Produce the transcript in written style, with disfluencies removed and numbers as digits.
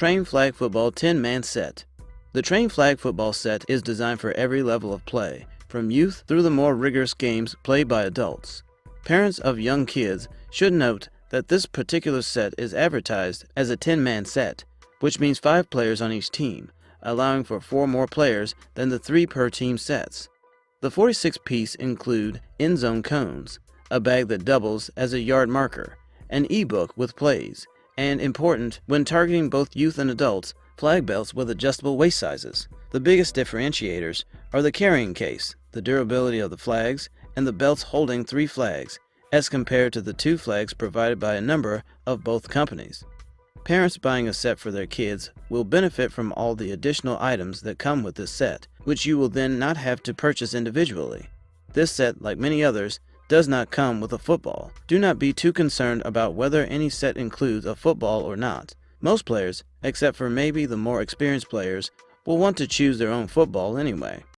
Train Flag Football 10-Man Set. The Train Flag Football set is designed for every level of play, from youth through the more rigorous games played by adults. Parents of young kids should note that this particular set is advertised as a 10-man set, which means 5 players on each team, allowing for 4 more players than the 3 per team sets. The 46-piece include end zone cones, a bag that doubles as a yard marker, an e-book with plays, and important when targeting both youth and adults, flag belts with adjustable waist sizes. The biggest differentiators are the carrying case, the durability of the flags, and the belts holding 3 flags, as compared to the 2 flags provided by a number of both companies. Parents buying a set for their kids will benefit from all the additional items that come with this set, which you will then not have to purchase individually. This set, like many others, does not come with a football. Do not be too concerned about whether any set includes a football or not. Most players, except for maybe the more experienced players, will want to choose their own football anyway.